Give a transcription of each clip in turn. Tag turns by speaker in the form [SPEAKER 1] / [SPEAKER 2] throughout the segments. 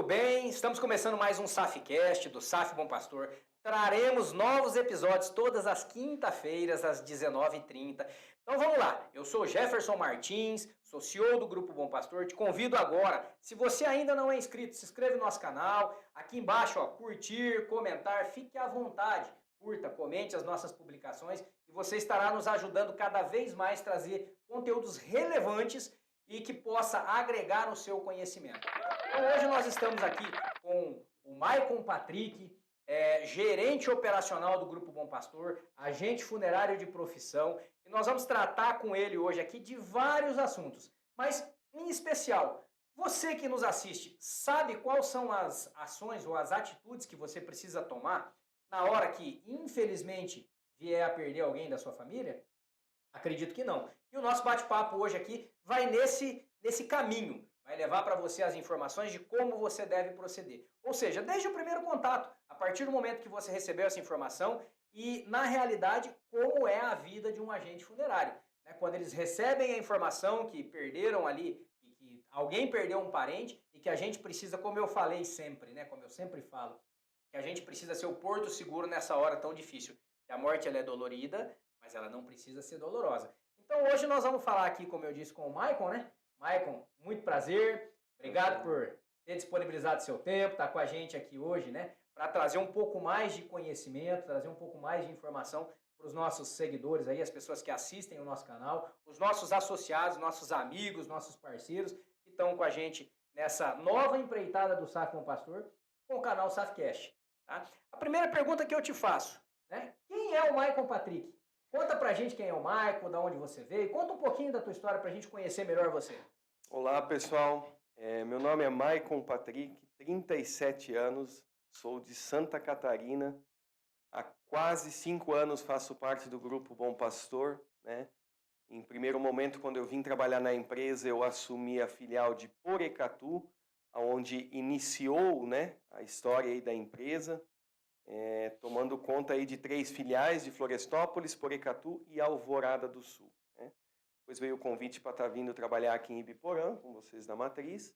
[SPEAKER 1] bem? Estamos começando mais um SAFcast do SAF Bom Pastor. Traremos novos episódios todas as quinta-feiras às 19h30. Então vamos lá, eu sou Jefferson Martins, sou CEO do Grupo Bom Pastor. Te convido agora, se você ainda não é inscrito, se inscreve no nosso canal. Aqui embaixo, ó, curtir, comentar, fique à vontade. Curta, comente as nossas publicações e você estará nos ajudando cada vez mais a trazer conteúdos relevantes e que possa agregar no seu conhecimento. Então hoje nós estamos aqui com o Maicon Patrick, gerente operacional do Grupo Bom Pastor, agente funerário de profissão, e nós vamos tratar com ele hoje aqui de vários assuntos, mas em especial, você que nos assiste, sabe quais são as ações ou as atitudes que você precisa tomar na hora que, infelizmente, vier a perder alguém da sua família? Acredito que não. E o nosso bate-papo hoje aqui vai nesse caminho. Vai levar para você as informações de como você deve proceder. Ou seja, desde o primeiro contato, a partir do momento que você recebeu essa informação e, na realidade, como é a vida de um agente funerário. Quando eles recebem a informação que perderam ali, que alguém perdeu um parente e que a gente precisa, como eu falei sempre, como eu sempre falo, que a gente precisa ser o porto seguro nessa hora tão difícil. Que a morte ela é dolorida, mas ela não precisa ser dolorosa. Então hoje nós vamos falar aqui, como eu disse, com o Maicon, Maicon, muito prazer. Obrigado por ter disponibilizado seu tempo, estar com a gente aqui hoje, para trazer um pouco mais de conhecimento, trazer um pouco mais de informação para os nossos seguidores aí, as pessoas que assistem o nosso canal, os nossos associados, nossos amigos, nossos parceiros que estão com a gente nessa nova empreitada do SAF Bom Pastor com o canal SAFcast. Tá? A primeira pergunta que eu te faço, quem é o Maicon Patrick? Conta pra gente quem é o Maicon, de onde você veio, conta um pouquinho da tua história pra gente conhecer melhor você.
[SPEAKER 2] Olá pessoal, meu nome é Maicon Patrick, 37 anos, sou de Santa Catarina, há quase 5 anos faço parte do Grupo Bom Pastor, Em primeiro momento, quando eu vim trabalhar na empresa, eu assumi a filial de Porecatu, onde iniciou a história aí da empresa, tomando conta aí de 3 filiais de Florestópolis, Porecatu e Alvorada do Sul. Depois veio o convite para estar vindo trabalhar aqui em Ibiporã, com vocês da Matriz.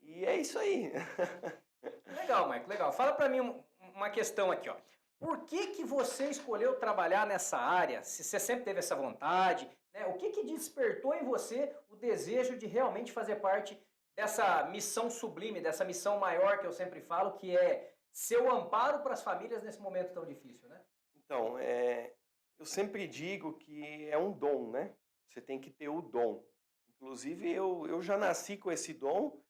[SPEAKER 2] E é isso aí.
[SPEAKER 1] Legal, Maicon, legal. Fala para mim uma questão aqui, ó. Por que você escolheu trabalhar nessa área? Se você sempre teve essa vontade, O que despertou em você o desejo de realmente fazer parte dessa missão sublime, dessa missão maior que eu sempre falo, que é ser o amparo para as famílias nesse momento tão difícil,
[SPEAKER 2] Então, eu sempre digo que é um dom, Você tem que ter o dom. Inclusive, eu já nasci com esse dom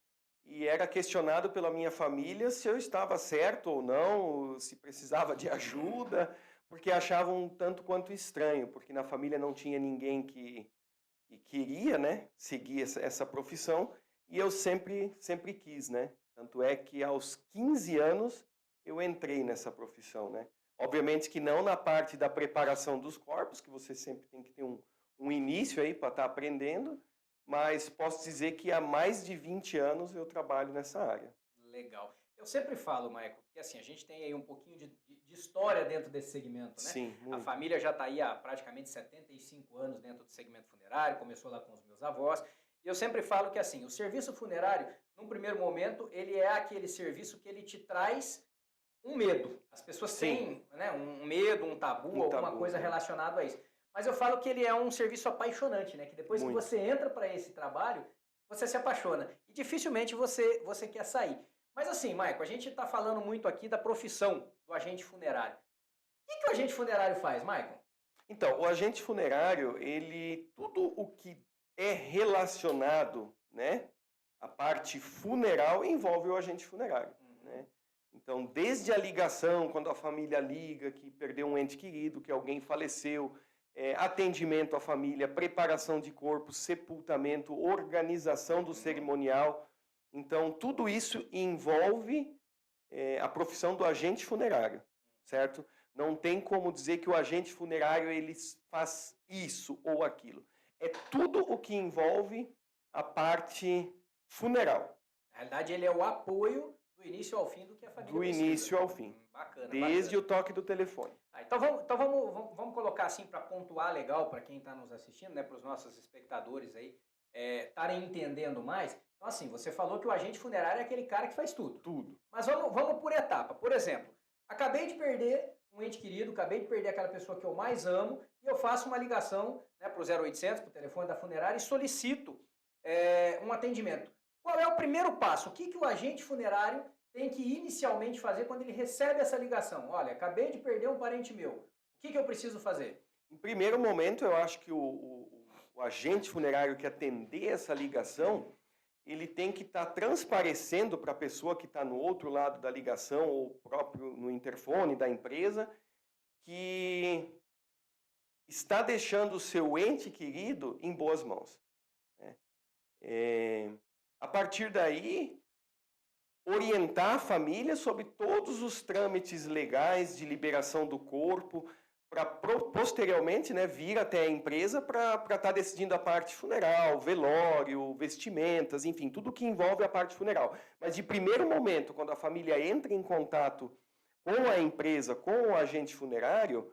[SPEAKER 2] e era questionado pela minha família se eu estava certo ou não, se precisava de ajuda, porque achavam um tanto quanto estranho, porque na família não tinha ninguém que queria, seguir essa profissão, e eu sempre quis, Tanto é que aos 15 anos eu entrei nessa profissão, Obviamente que não na parte da preparação dos corpos, que você sempre tem que ter um início aí para estar aprendendo, mas posso dizer que há mais de 20 anos eu trabalho nessa área.
[SPEAKER 1] Legal. Eu sempre falo, Maicon, que assim, a gente tem aí um pouquinho de história dentro desse segmento,
[SPEAKER 2] Sim,
[SPEAKER 1] A
[SPEAKER 2] muito.
[SPEAKER 1] família já está aí há praticamente 75 anos dentro do segmento funerário, começou lá com os meus avós, e eu sempre falo que assim, o serviço funerário, num primeiro momento, ele é aquele serviço que ele te traz um medo. As pessoas têm um medo, um tabu, alguma coisa relacionada a isso. Mas eu falo que ele é um serviço apaixonante, Que depois que você entra para esse trabalho, você se apaixona. E dificilmente você quer sair. Mas assim, Maicon, a gente está falando muito aqui da profissão do agente funerário. O que o agente funerário faz, Maicon?
[SPEAKER 2] Então, o agente funerário, tudo o que é relacionado, a parte funeral envolve o agente funerário, Então, desde a ligação, quando a família liga que perdeu um ente querido, que alguém faleceu, atendimento à família, preparação de corpo, sepultamento, organização do cerimonial. Então, tudo isso envolve a profissão do agente funerário, certo? Não tem como dizer que o agente funerário ele faz isso ou aquilo. É tudo o que envolve a parte funeral.
[SPEAKER 1] Na realidade, ele é o apoio do início ao fim do que a família precisa.
[SPEAKER 2] Do início ao fim.
[SPEAKER 1] Bacana.
[SPEAKER 2] Desde o toque do telefone.
[SPEAKER 1] Então vamos colocar assim para pontuar legal para quem está nos assistindo, para os nossos espectadores aí estarem entendendo mais. Então, assim, você falou que o agente funerário é aquele cara que faz tudo.
[SPEAKER 2] Tudo.
[SPEAKER 1] Mas vamos por etapa. Por exemplo, acabei de perder um ente querido, acabei de perder aquela pessoa que eu mais amo, e eu faço uma ligação, né, para o 0800, para o telefone da funerária, e solicito um atendimento. Qual é o primeiro passo? O que o agente funerário tem que inicialmente fazer quando ele recebe essa ligação? Olha, acabei de perder um parente meu. O que eu preciso fazer?
[SPEAKER 2] Em primeiro momento, eu acho que o agente funerário que atender essa ligação, ele tem que estar transparecendo para a pessoa que está no outro lado da ligação ou próprio no interfone da empresa que está deixando o seu ente querido em boas mãos. A partir daí, orientar a família sobre todos os trâmites legais de liberação do corpo, para posteriormente, né, vir até a empresa para estar decidindo a parte funeral, velório, vestimentas, enfim, tudo que envolve a parte funeral. Mas de primeiro momento, quando a família entra em contato com a empresa, com o agente funerário,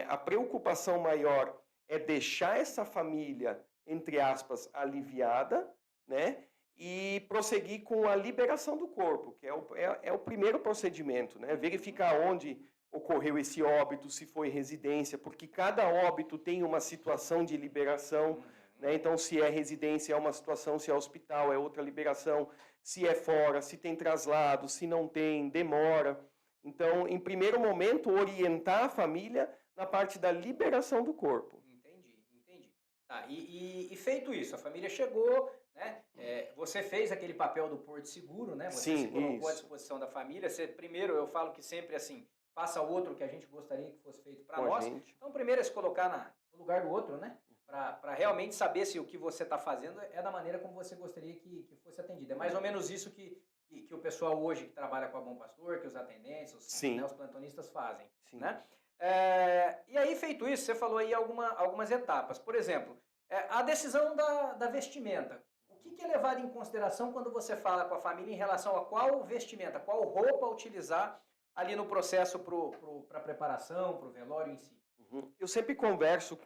[SPEAKER 2] a preocupação maior é deixar essa família, entre aspas, aliviada, né, e prosseguir com a liberação do corpo, que é o primeiro procedimento, né, verificar onde ocorreu esse óbito, se foi residência, porque cada óbito tem uma situação de liberação, né? Então, se é residência é uma situação, se é hospital é outra liberação, se é fora, se tem traslado, se não tem, demora. Então, em primeiro momento, orientar a família na parte da liberação do corpo.
[SPEAKER 1] Entendi. Tá, e feito isso, a família chegou, né? Você fez aquele papel do Porto Seguro, né? Você se colocou à disposição da família. Primeiro, eu falo que sempre assim, faça o outro que a gente gostaria que fosse feito para nós. Então, primeiro é se colocar no lugar do outro, né? Para realmente saber se o que você está fazendo é da maneira como você gostaria que fosse atendido. É mais ou menos isso que o pessoal hoje que trabalha com a Bom Pastor, que os atendentes, os plantonistas fazem. Né? E aí, feito isso, você falou aí algumas etapas. Por exemplo, a decisão da vestimenta. O que é levado em consideração quando você fala com a família em relação a qual vestimenta, qual roupa utilizar ali no processo para a preparação, para o velório em si?
[SPEAKER 2] Eu sempre converso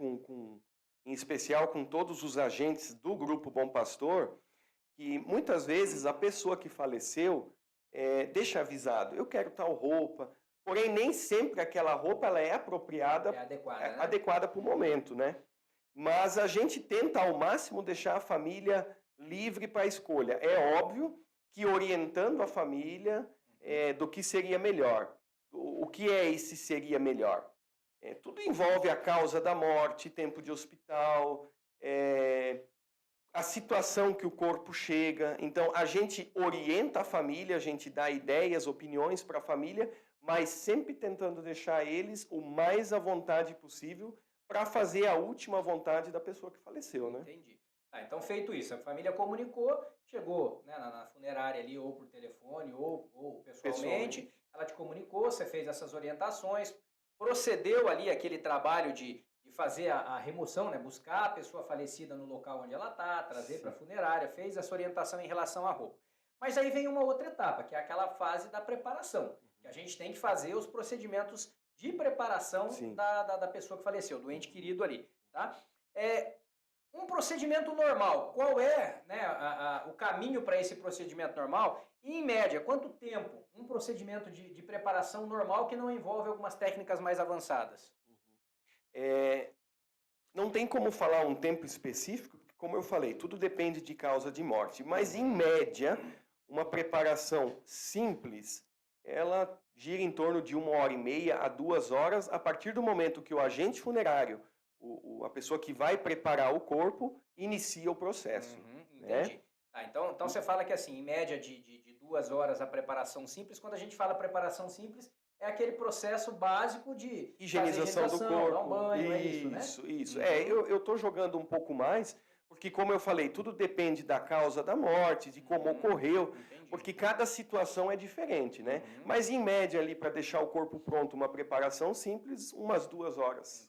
[SPEAKER 2] em especial com todos os agentes do Grupo Bom Pastor, que muitas vezes a pessoa que faleceu deixa avisado, eu quero tal roupa, porém nem sempre aquela roupa ela é apropriada, adequada para o momento, né? Mas a gente tenta ao máximo deixar a família livre para a escolha. É óbvio que orientando a família do que seria melhor. O que é esse seria melhor? Tudo envolve a causa da morte, tempo de hospital, a situação que o corpo chega. Então, a gente orienta a família, a gente dá ideias, opiniões para a família, mas sempre tentando deixar eles o mais à vontade possível para fazer a última vontade da pessoa que faleceu, né?
[SPEAKER 1] Entendi. Então, feito isso, a família comunicou, chegou, né, na funerária ali, ou por telefone, ou pessoalmente, ela te comunicou, você fez essas orientações, procedeu ali aquele trabalho de fazer a remoção, né, buscar a pessoa falecida no local onde ela está, trazer para a funerária, fez essa orientação em relação à roupa. Mas aí vem uma outra etapa, que é aquela fase da preparação, que a gente tem que fazer os procedimentos de preparação da pessoa que faleceu, do ente querido ali, tá? Um procedimento normal, qual é, né, o caminho para esse procedimento normal? E, em média, quanto tempo um procedimento de preparação normal que não envolve algumas técnicas mais avançadas?
[SPEAKER 2] Não tem como falar um tempo específico, porque, como eu falei, tudo depende de causa de morte. Mas, em média, uma preparação simples, ela gira em torno de 1h30 a 2 horas, a partir do momento que o agente funerário, a pessoa que vai preparar o corpo, inicia o processo.
[SPEAKER 1] Entendi. Né? Então você fala que assim, em média de 2 horas a preparação simples. Quando a gente fala preparação simples, é aquele processo básico de
[SPEAKER 2] higienização do corpo.
[SPEAKER 1] Dar um banho,
[SPEAKER 2] Isso. Eu estou jogando um pouco mais, porque como eu falei, tudo depende da causa da morte, de como ocorreu, porque cada situação é diferente, né? Mas em média ali, para deixar o corpo pronto, uma preparação simples, umas 2 horas.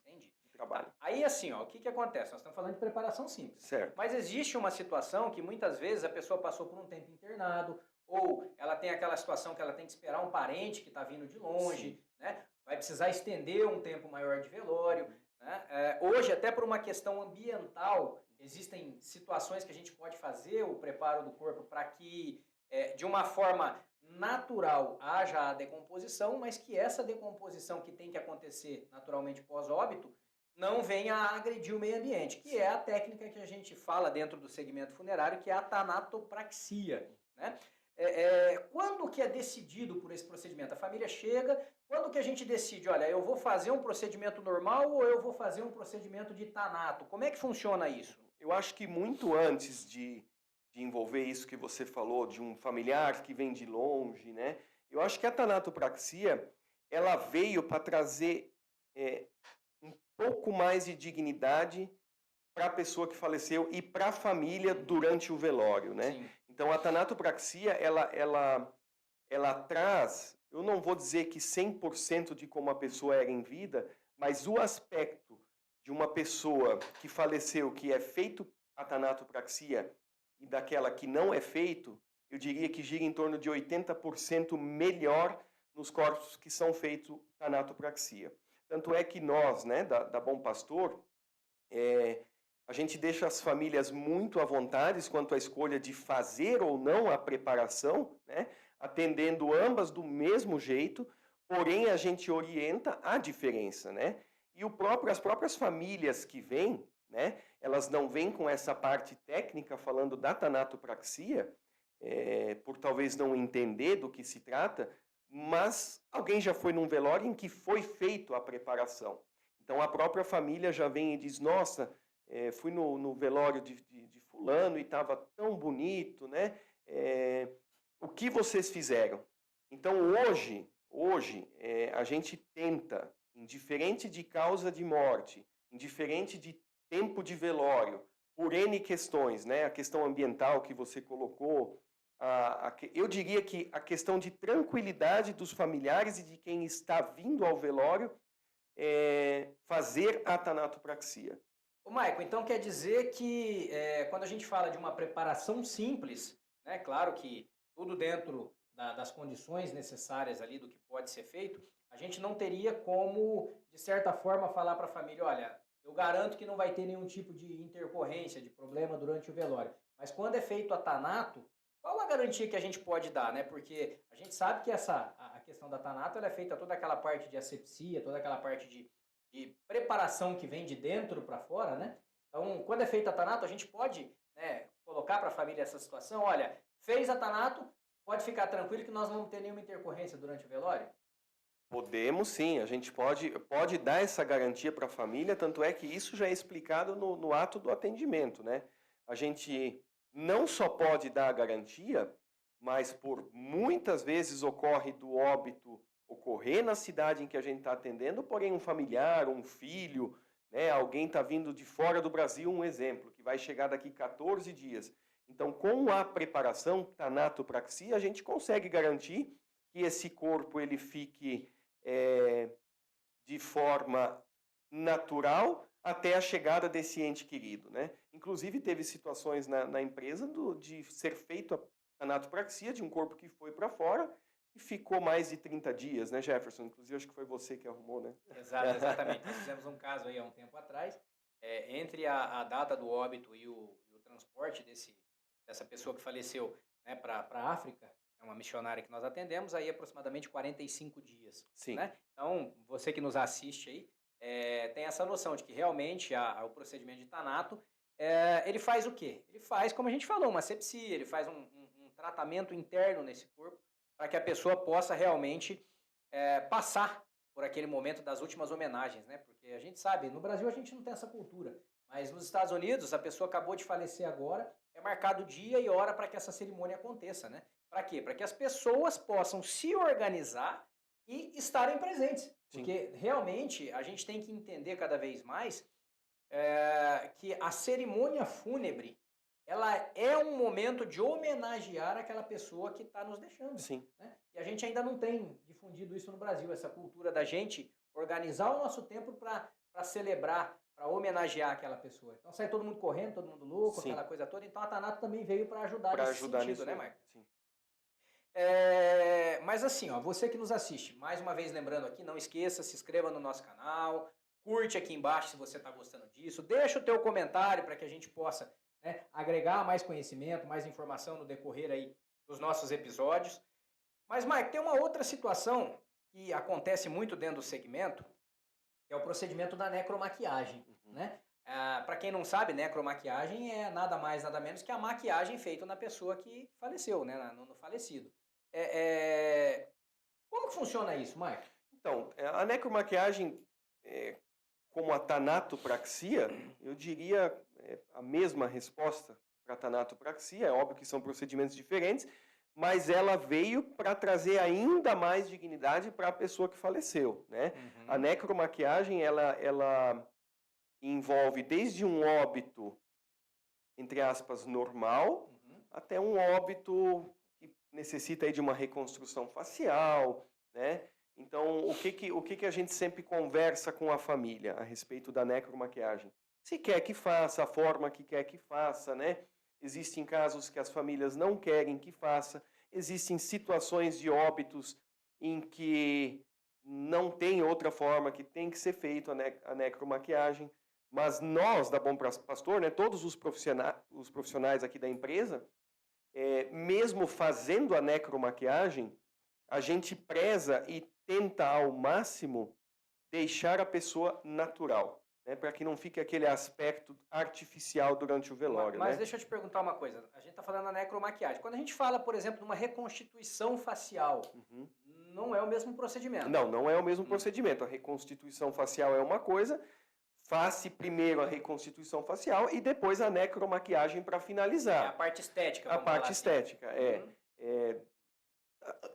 [SPEAKER 2] Trabalho.
[SPEAKER 1] Aí assim, o que acontece? Nós estamos falando de preparação simples.
[SPEAKER 2] Certo.
[SPEAKER 1] Mas existe uma situação que muitas vezes a pessoa passou por um tempo internado, ou ela tem aquela situação que ela tem que esperar um parente que está vindo de longe, né? Vai precisar estender um tempo maior de velório. Né? Hoje, até por uma questão ambiental, existem situações que a gente pode fazer o preparo do corpo para que, de uma forma natural, haja a decomposição, mas que essa decomposição que tem que acontecer naturalmente pós-óbito não venha a agredir o meio ambiente, que é a técnica que a gente fala dentro do segmento funerário, que é a tanatopraxia, né? Quando que é decidido por esse procedimento? A família chega, quando que a gente decide, olha, eu vou fazer um procedimento normal ou eu vou fazer um procedimento de tanato? Como é que funciona isso?
[SPEAKER 2] Eu acho que muito antes de envolver isso que você falou, de um familiar que vem de longe, né? Eu acho que a tanatopraxia, ela veio para trazer um pouco mais de dignidade para a pessoa que faleceu e para a família durante o velório, né?
[SPEAKER 1] Sim.
[SPEAKER 2] Então, a tanatopraxia, ela traz, eu não vou dizer que 100% de como a pessoa era em vida, mas o aspecto de uma pessoa que faleceu, que é feito a tanatopraxia, e daquela que não é feito, eu diria que gira em torno de 80% melhor nos corpos que são feitos tanatopraxia. Tanto é que nós, né, da Bom Pastor, a gente deixa as famílias muito à vontade quanto à escolha de fazer ou não a preparação, né, atendendo ambas do mesmo jeito, porém a gente orienta a diferença, né? E as próprias famílias que vêm, né, elas não vêm com essa parte técnica falando da tanatopraxia, por talvez não entender do que se trata, mas alguém já foi num velório em que foi feito a preparação. Então a própria família já vem e diz, nossa, fui no velório de fulano e estava tão bonito, né? O que vocês fizeram? Então hoje a gente tenta, indiferente de causa de morte, indiferente de tempo de velório, por N questões, né? A questão ambiental que você colocou, eu diria que a questão de tranquilidade dos familiares e de quem está vindo ao velório fazer a tanatopraxia.
[SPEAKER 1] Ô, Maico, então quer dizer que quando a gente fala de uma preparação simples, né, claro que tudo dentro das condições necessárias ali do que pode ser feito, a gente não teria como, de certa forma, falar para a família, olha, eu garanto que não vai ter nenhum tipo de intercorrência, de problema durante o velório. Mas quando é feito a tanato, qual a garantia que a gente pode dar, né? Porque a gente sabe que a questão da tanato ela é feita toda aquela parte de asepsia, toda aquela parte de preparação que vem de dentro para fora, né? Então, quando é feita a tanato, a gente pode, né, colocar para a família essa situação, olha, fez a tanato, pode ficar tranquilo que nós não vamos ter nenhuma intercorrência durante o velório?
[SPEAKER 2] Podemos sim, a gente pode dar essa garantia para a família, tanto é que isso já é explicado no ato do atendimento, né? A gente não só pode dar a garantia, mas por muitas vezes ocorre do óbito ocorrer na cidade em que a gente está atendendo, porém um familiar, um filho, né, alguém está vindo de fora do Brasil, um exemplo, que vai chegar daqui 14 dias. Então, com a preparação tanatopraxia, a gente consegue garantir que esse corpo ele fique de forma natural até a chegada desse ente querido, né? Inclusive teve situações na empresa de ser feito a tanatopraxia de um corpo que foi para fora e ficou mais de 30 dias, né, Jefferson? Inclusive acho que foi você que arrumou, né?
[SPEAKER 1] Exatamente. Nós fizemos um caso aí há um tempo atrás, entre a data do óbito e o transporte dessa pessoa que faleceu, né, para a África, é uma missionária que nós atendemos, aí aproximadamente 45 dias.
[SPEAKER 2] Sim.
[SPEAKER 1] Né? Então, você que nos assiste aí, tem essa noção de que realmente o procedimento de tanato, ele faz o quê? Ele faz, como a gente falou, uma asepsia, ele faz um tratamento interno nesse corpo, para que a pessoa possa realmente passar por aquele momento das últimas homenagens, né? Porque a gente sabe, no Brasil a gente não tem essa cultura, mas nos Estados Unidos a pessoa acabou de falecer agora, é marcado dia e hora para que essa cerimônia aconteça, né? Para quê? Para que as pessoas possam se organizar e estarem presentes. Sim. Porque realmente a gente tem que entender cada vez mais que a cerimônia fúnebre ela é um momento de homenagear aquela pessoa que está nos deixando.
[SPEAKER 2] Sim.
[SPEAKER 1] Né? E a gente ainda não tem difundido isso no Brasil, essa cultura da gente organizar o nosso tempo para celebrar, para homenagear aquela pessoa. Então sai todo mundo correndo, todo mundo louco,
[SPEAKER 2] Sim.
[SPEAKER 1] aquela coisa toda. Então a Tanato também veio para ajudar nesse sentido, nisso, né, Marco?
[SPEAKER 2] Sim.
[SPEAKER 1] Mas assim, ó, você que nos assiste, mais uma vez lembrando aqui, não esqueça, se inscreva no nosso canal, curte aqui embaixo se você está gostando disso, deixa o teu comentário para que a gente possa, né, agregar mais conhecimento, mais informação no decorrer aí dos nossos episódios. Mas, Mike, tem uma outra situação que acontece muito dentro do segmento, que é o procedimento da necromaquiagem, né? Para quem não sabe, necromaquiagem é nada mais, nada menos que a maquiagem feita na pessoa que faleceu, né? No falecido. Como que funciona isso, Mike?
[SPEAKER 2] Então, a necromaquiagem, como a tanatopraxia, eu diria a mesma resposta para a tanatopraxia. É óbvio que são procedimentos diferentes, mas ela veio para trazer ainda mais dignidade para a pessoa que faleceu, né? A necromaquiagem, ela envolve desde um óbito, entre aspas, normal, até um óbito que necessita aí de uma reconstrução facial, né? Então, o que a gente sempre conversa com a família a respeito da necromaquiagem? Se quer que faça, a forma que quer que faça, né? Existem casos que as famílias não querem que faça, existem situações de óbitos em que não tem outra forma, que tem que ser feito a necromaquiagem, mas nós, da Bom Pastor, né, todos os profissionais aqui da empresa, mesmo fazendo a necromaquiagem, a gente preza e tenta ao máximo deixar a pessoa natural, né, para que não fique aquele aspecto artificial durante o velório.
[SPEAKER 1] Mas
[SPEAKER 2] né?
[SPEAKER 1] deixa eu te perguntar uma coisa. A gente está falando da necromaquiagem. Quando a gente fala, por exemplo, de uma reconstituição facial, não é o mesmo procedimento.
[SPEAKER 2] Não é o mesmo procedimento. A reconstituição facial é uma coisa, faça primeiro a reconstituição facial e depois a necromaquiagem para finalizar.
[SPEAKER 1] É a parte estética.
[SPEAKER 2] A parte estética,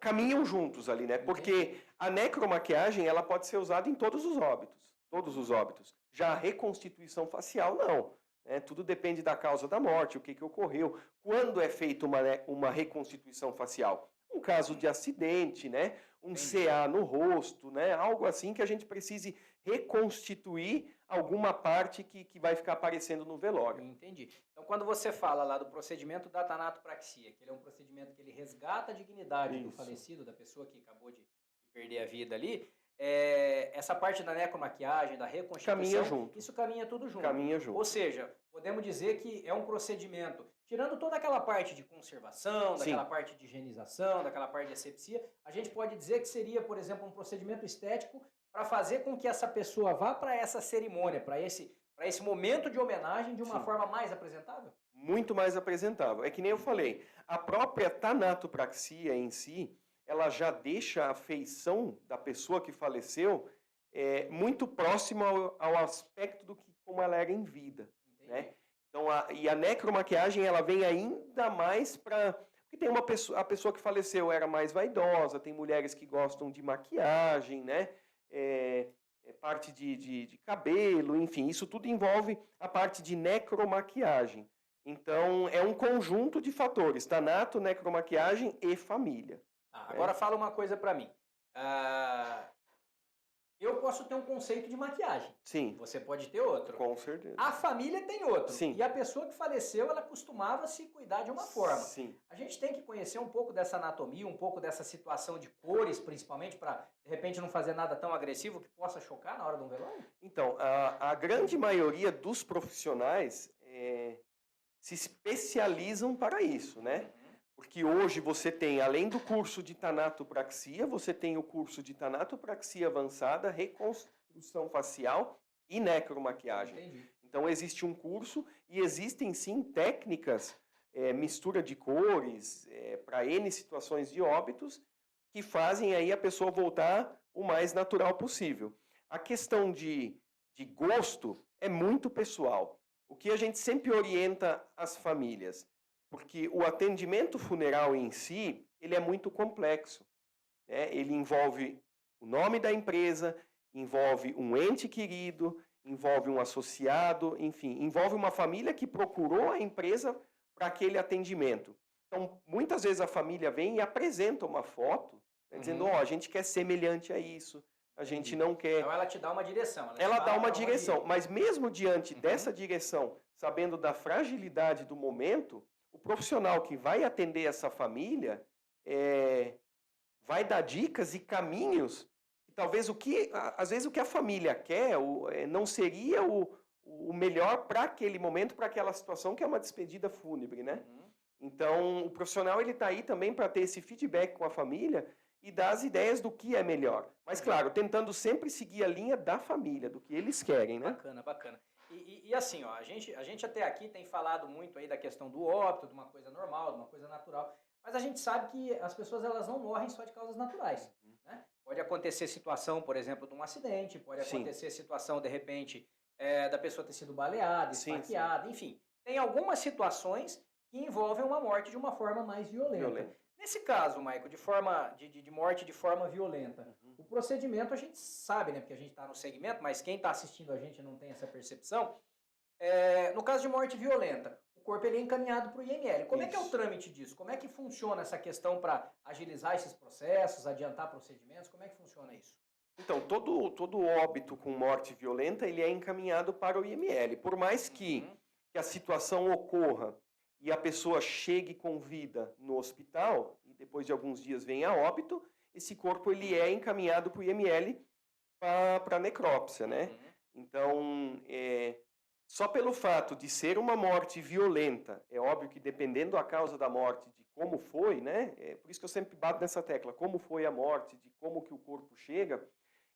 [SPEAKER 2] caminham juntos ali, né? Porque a necromaquiagem, ela pode ser usada em todos os óbitos. Já a reconstituição facial, não. Né? Tudo depende da causa da morte, o que ocorreu, quando é feita uma reconstituição facial. Um caso de acidente, né? Um CA no rosto, né? Algo assim que a gente precise reconstituir alguma parte que vai ficar aparecendo no velório.
[SPEAKER 1] Entendi. Então, quando você fala lá do procedimento da tanatopraxia, que ele é um procedimento que ele resgata a dignidade do falecido, da pessoa que acabou de perder a vida ali, essa parte da necromaquiagem, da reconstituição,
[SPEAKER 2] caminha junto.
[SPEAKER 1] Isso caminha tudo junto.
[SPEAKER 2] Caminha junto.
[SPEAKER 1] Ou seja, podemos dizer que é um procedimento, tirando toda aquela parte de conservação, daquela parte de higienização, daquela parte de asepsia, a gente pode dizer que seria, por exemplo, um procedimento estético para fazer com que essa pessoa vá para essa cerimônia, para esse momento de homenagem de uma forma mais apresentável?
[SPEAKER 2] Muito mais apresentável. É que nem eu falei, a própria tanatopraxia em si, ela já deixa a feição da pessoa que faleceu muito próxima ao aspecto do que como ela era em vida. Né? Então, a necromaquiagem, ela vem ainda mais para... Porque tem a pessoa que faleceu era mais vaidosa, tem mulheres que gostam de maquiagem, né? Parte de cabelo, enfim, isso tudo envolve a parte de necromaquiagem. Então, é um conjunto de fatores, tanato, necromaquiagem e família.
[SPEAKER 1] Agora fala uma coisa para mim. Eu posso ter um conceito de maquiagem.
[SPEAKER 2] Sim.
[SPEAKER 1] Você pode ter outro.
[SPEAKER 2] Com certeza.
[SPEAKER 1] A família tem outro.
[SPEAKER 2] Sim.
[SPEAKER 1] E a pessoa que faleceu, ela costumava se cuidar de uma forma.
[SPEAKER 2] Sim.
[SPEAKER 1] A gente tem que conhecer um pouco dessa anatomia, um pouco dessa situação de cores, principalmente, para, de repente, não fazer nada tão agressivo que possa chocar na hora de um velório?
[SPEAKER 2] Então, a grande maioria dos profissionais se especializam para isso, né? Porque hoje você tem, além do curso de tanatopraxia, você tem o curso de tanatopraxia avançada, reconstrução facial e necromaquiagem.
[SPEAKER 1] Entendi.
[SPEAKER 2] Então existe um curso e existem sim técnicas, mistura de cores, para N situações de óbitos, que fazem aí a pessoa voltar o mais natural possível. A questão de gosto é muito pessoal. O que a gente sempre orienta as famílias, porque o atendimento funeral em si, ele é muito complexo. Né? Ele envolve o nome da empresa, envolve um ente querido, envolve um associado, enfim, envolve uma família que procurou a empresa para aquele atendimento. Então, muitas vezes a família vem e apresenta uma foto, né, dizendo, a gente quer semelhante a isso, a gente não quer...
[SPEAKER 1] Então ela te dá uma direção.
[SPEAKER 2] Ela dá uma direção, mas mesmo diante dessa direção, sabendo da fragilidade do momento, o profissional que vai atender essa família vai dar dicas e caminhos que talvez às vezes o que a família quer não seria o melhor para aquele momento, para aquela situação, que é uma despedida fúnebre, né?
[SPEAKER 1] Uhum.
[SPEAKER 2] Então, o profissional ele está aí também para ter esse feedback com a família e dar as ideias do que é melhor. Mas, claro, tentando sempre seguir a linha da família, do que eles querem, né?
[SPEAKER 1] Bacana, bacana. E assim, ó, a gente até aqui tem falado muito aí da questão do óbito, de uma coisa normal, de uma coisa natural, mas a gente sabe que as pessoas elas não morrem só de causas naturais, né? Pode acontecer situação, por exemplo, de um acidente, pode
[SPEAKER 2] Sim.
[SPEAKER 1] acontecer situação, de repente, da pessoa ter sido baleada,
[SPEAKER 2] Sim,
[SPEAKER 1] esfaqueada, enfim. Tem algumas situações que envolvem uma morte de uma forma mais violenta. Nesse caso, Maico, de morte de forma violenta, o procedimento a gente sabe, né? Porque a gente está no segmento, mas quem está assistindo a gente não tem essa percepção. No caso de morte violenta, o corpo ele é encaminhado para o IML. Como é que é o trâmite disso? Como é que funciona essa questão para agilizar esses processos, adiantar procedimentos? Como é que funciona isso?
[SPEAKER 2] Então, todo óbito com morte violenta, ele é encaminhado para o IML. Por mais que a situação ocorra e a pessoa chegue com vida no hospital, e depois de alguns dias venha a óbito, esse corpo ele é encaminhado para o IML para necrópsia, né? Então, só pelo fato de ser uma morte violenta, é óbvio que dependendo da causa da morte, de como foi, né? Por isso que eu sempre bato nessa tecla, como foi a morte, de como que o corpo chega,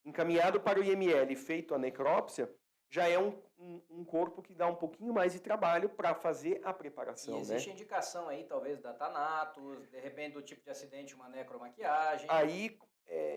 [SPEAKER 2] encaminhado para o IML, feito a necrópsia, já é um corpo que dá um pouquinho mais de trabalho para fazer a preparação.
[SPEAKER 1] E existe indicação aí, talvez, da Thanatos, de repente do tipo de acidente, uma necromaquiagem.
[SPEAKER 2] Aí,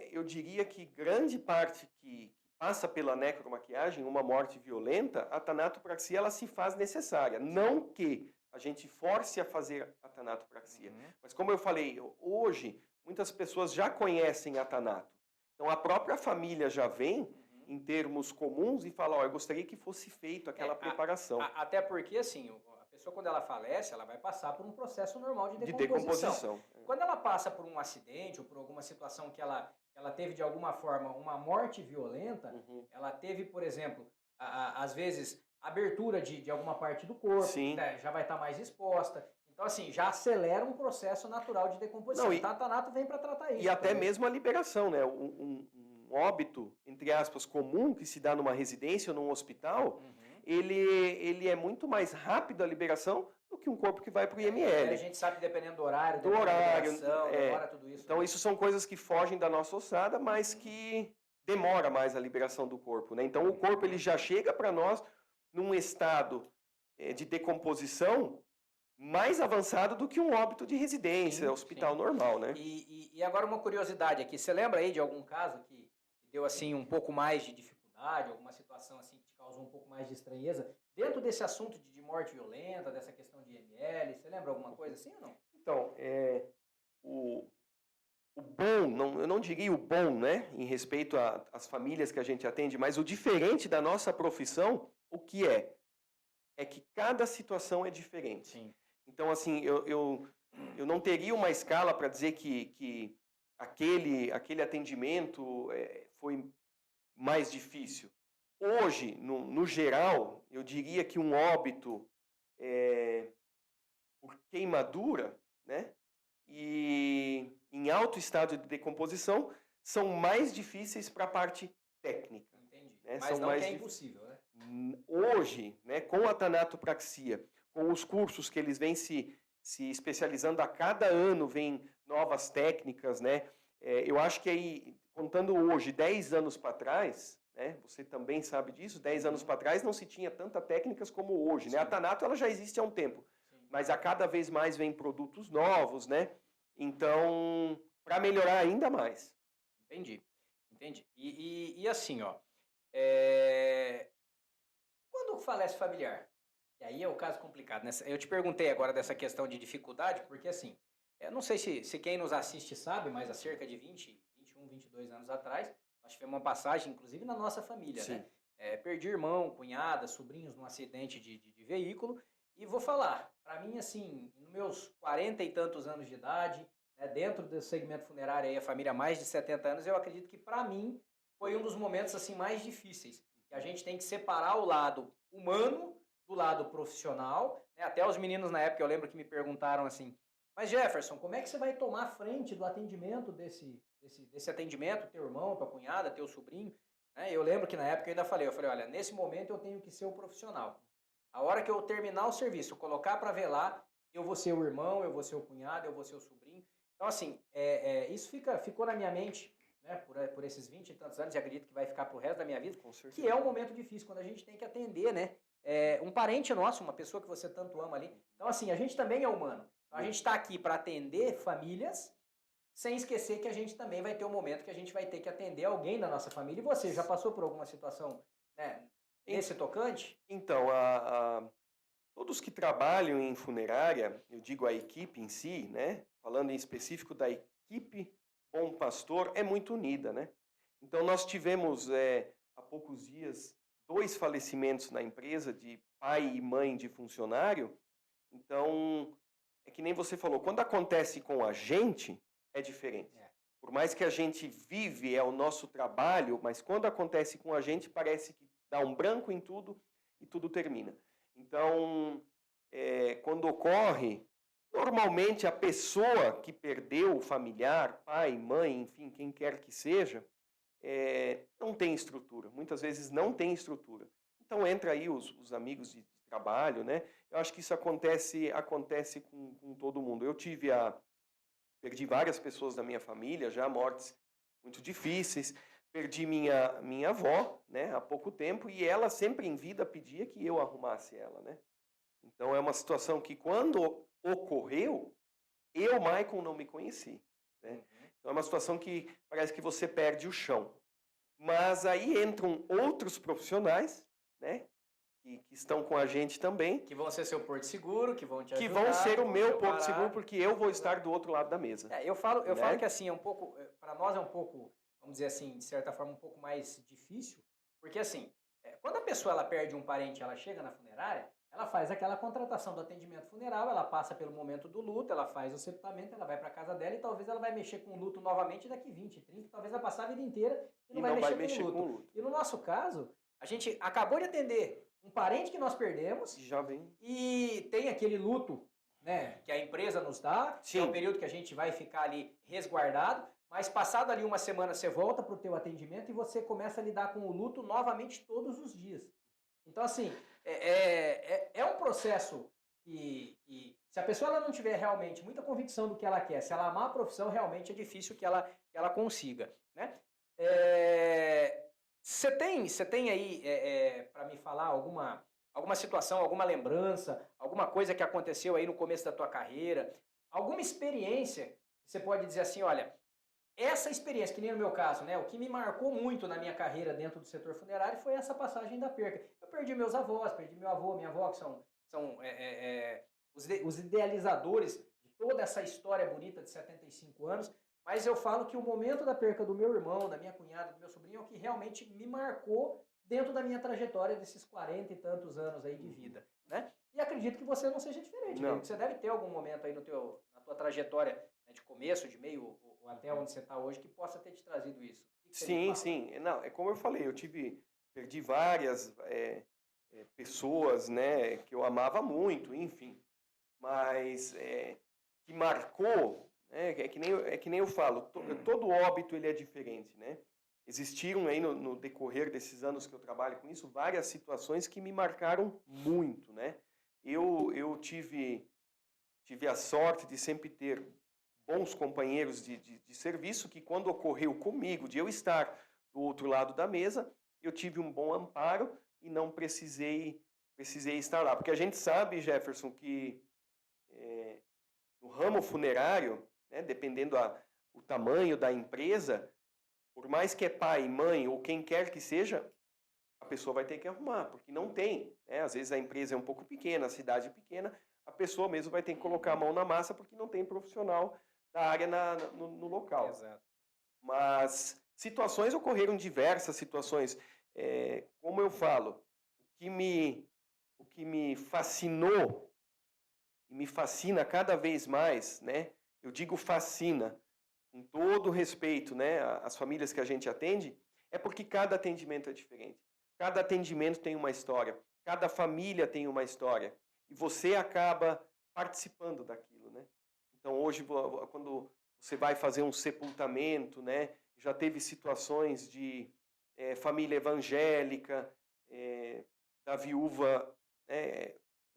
[SPEAKER 2] eu diria que grande parte que passa pela necromaquiagem, uma morte violenta, a tanatopraxia ela se faz necessária. Não que a gente force a fazer a tanatopraxia. Mas como eu falei, hoje, muitas pessoas já conhecem a tanato. Então, a própria família já vem em termos comuns e fala, eu gostaria que fosse feito aquela preparação.
[SPEAKER 1] Até porque, assim, a pessoa quando ela falece, ela vai passar por um processo normal de decomposição. Quando ela passa por um acidente ou por alguma situação que ela teve de alguma forma uma morte violenta, ela teve, por exemplo, às vezes, abertura de alguma parte do corpo, né, já vai estar mais exposta. Então, assim, já acelera um processo natural de decomposição. O Tanato vem para tratar isso.
[SPEAKER 2] E até mesmo a liberação, né? Um óbito, entre aspas, comum, que se dá numa residência ou num hospital, ele é muito mais rápido a liberação do que um corpo que vai para o IML.
[SPEAKER 1] A gente sabe, dependendo do horário,
[SPEAKER 2] demora
[SPEAKER 1] tudo isso.
[SPEAKER 2] Então, isso são coisas que fogem da nossa ossada, mas que demora mais a liberação do corpo, né? Então, o corpo ele já chega para nós num estado de decomposição mais avançado do que um óbito de residência, hospital normal, né?
[SPEAKER 1] E agora uma curiosidade aqui, você lembra aí de algum caso que deu assim um pouco mais de dificuldade, alguma situação assim que te causou um pouco mais de estranheza, dentro desse assunto de morte violenta, dessa questão de IML, você lembra alguma coisa assim ou não?
[SPEAKER 2] Então, o bom, eu não diria o bom, né, em respeito às famílias que a gente atende, mas o diferente da nossa profissão, o que é que cada situação é diferente.
[SPEAKER 1] Sim.
[SPEAKER 2] Então, assim, eu não teria uma escala para dizer que aquele atendimento foi mais difícil. Hoje, no geral, eu diria que um óbito por queimadura, né, e em alto estado de decomposição, são mais difíceis para a parte técnica.
[SPEAKER 1] Entendi.
[SPEAKER 2] Né?
[SPEAKER 1] Mas não que é impossível, né?
[SPEAKER 2] Hoje, né, com a tanatopraxia, com os cursos que eles vêm se especializando a cada ano, vem novas técnicas, né? Eu acho que aí, contando hoje, 10 anos para trás, né, você também sabe disso, 10 anos para trás não se tinha tantas técnicas como hoje, né? A tanato ela já existe há um tempo, mas a cada vez mais vem produtos novos, né? Então, para melhorar ainda mais.
[SPEAKER 1] Entendi. E assim, ó, quando falece familiar? E aí é o caso complicado, né? Eu te perguntei agora dessa questão de dificuldade, porque assim, eu não sei se quem nos assiste sabe, mas há cerca de 20, 21, 22 anos atrás, nós tivemos uma passagem, inclusive na nossa família, né? Perdi irmão, cunhada, sobrinhos num acidente de veículo, e vou falar, para mim, assim, nos meus 40 e tantos anos de idade, né, dentro do segmento funerário aí, a família há mais de 70 anos, eu acredito que para mim foi um dos momentos assim mais difíceis, que a gente tem que separar o lado humano do lado profissional, né? Até os meninos na época eu lembro que me perguntaram assim, mas Jefferson, como é que você vai tomar frente do atendimento desse desse atendimento, teu irmão, tua cunhada, teu sobrinho, né? Eu lembro que na época eu ainda falei, olha, nesse momento eu tenho que ser o profissional. A hora que eu terminar o serviço, colocar para velar, eu vou ser o irmão, eu vou ser o cunhado, eu vou ser o sobrinho. Então, assim, isso ficou na minha mente, né, por esses 20 e tantos anos, e acredito que vai ficar pro resto da minha vida, que é um momento difícil, quando a gente tem que atender, né, um parente nosso, uma pessoa que você tanto ama ali. Então, assim, a gente também é humano. Então, a gente está aqui para atender famílias, sem esquecer que a gente também vai ter um momento que a gente vai ter que atender alguém da nossa família. E você já passou por alguma situação, né, nesse tocante?
[SPEAKER 2] Então, todos que trabalham em funerária, eu digo a equipe em si, né, falando em específico da equipe Bom Pastor, é muito unida, né? Então, nós tivemos há poucos dias 2 falecimentos na empresa de pai e mãe de funcionário. Então, é que nem você falou, quando acontece com a gente, é diferente. Por mais que a gente vive, é o nosso trabalho, mas quando acontece com a gente, parece que dá um branco em tudo e tudo termina. Então, quando ocorre, normalmente a pessoa que perdeu o familiar, pai, mãe, enfim, quem quer que seja, não tem estrutura. Muitas vezes não tem estrutura. Então entra aí os amigos de trabalho, né? Eu acho que isso acontece com todo mundo. Perdi várias pessoas da minha família, já mortes muito difíceis. Perdi minha avó, né, há pouco tempo, e ela sempre em vida pedia que eu arrumasse ela, né? Então é uma situação que quando ocorreu, eu, Maicon, não me conheci, né? Então é uma situação que parece que você perde o chão. Mas aí entram outros profissionais, né, que estão com a gente também.
[SPEAKER 1] Que vão ser seu porto seguro, que vão te ajudar.
[SPEAKER 2] Que vão ser o meu porto seguro, porque eu vou estar do outro lado da mesa.
[SPEAKER 1] Eu falo que assim, para nós é um pouco, vamos dizer assim, de certa forma, um pouco mais difícil, porque assim, quando a pessoa ela perde um parente, ela chega na funerária, ela faz aquela contratação do atendimento funeral, ela passa pelo momento do luto, ela faz o sepultamento, ela vai para casa dela e talvez ela vai mexer com o luto novamente daqui 20, 30, talvez ela passar a vida inteira e não vai mexer com o luto. E no nosso caso, a gente acabou de atender um parente que nós perdemos e tem aquele luto, né, que a empresa nos dá, que é um período que a gente vai ficar ali resguardado, mas passado ali uma semana você volta para o teu atendimento e você começa a lidar com o luto novamente todos os dias. Então, assim, é um processo que se a pessoa ela não tiver realmente muita convicção do que ela quer, se ela amar a profissão, realmente é difícil que ela consiga, né? Você tem aí para me falar alguma situação, alguma lembrança, alguma coisa que aconteceu aí no começo da tua carreira, alguma experiência que você pode dizer assim, olha, essa experiência, que nem no meu caso, né, o que me marcou muito na minha carreira dentro do setor funerário foi essa passagem da perca. Eu perdi meus avós, perdi meu avô, minha avó, que são os idealizadores de toda essa história bonita de 75 anos, mas eu falo que o momento da perca do meu irmão, da minha cunhada, do meu sobrinho, é o que realmente me marcou dentro da minha trajetória desses 40 e tantos anos aí de vida, né? E acredito que você não seja diferente, né? Você deve ter algum momento aí na tua trajetória, né, de começo, de meio, ou até onde você está hoje, que possa ter te trazido isso.
[SPEAKER 2] Sim. Não, é como eu falei, perdi várias pessoas, né, que eu amava muito, enfim. Mas que marcou, né, é que nem eu falo, todo óbito ele é diferente, né? Existiram aí no decorrer desses anos que eu trabalho com isso, várias situações que me marcaram muito, né? Eu tive a sorte de sempre ter bons companheiros de serviço, que quando ocorreu comigo, de eu estar do outro lado da mesa, eu tive um bom amparo e não precisei estar lá. Porque a gente sabe, Jefferson, que no ramo funerário, né, dependendo o tamanho da empresa, por mais que é pai, mãe ou quem quer que seja, a pessoa vai ter que arrumar, porque não tem, né? Às vezes a empresa é um pouco pequena, a cidade é pequena, a pessoa mesmo vai ter que colocar a mão na massa porque não tem profissional da área no local.
[SPEAKER 1] Exato.
[SPEAKER 2] Mas situações ocorreram, diversas situações. Como eu falo, o que me fascinou e me fascina cada vez mais, né? Eu digo fascina, com todo respeito, né, às famílias que a gente atende, é porque cada atendimento é diferente. Cada atendimento tem uma história, cada família tem uma história, e você acaba participando daquilo, né? Então hoje, quando você vai fazer um sepultamento, né? Já teve situações de família evangélica, da viúva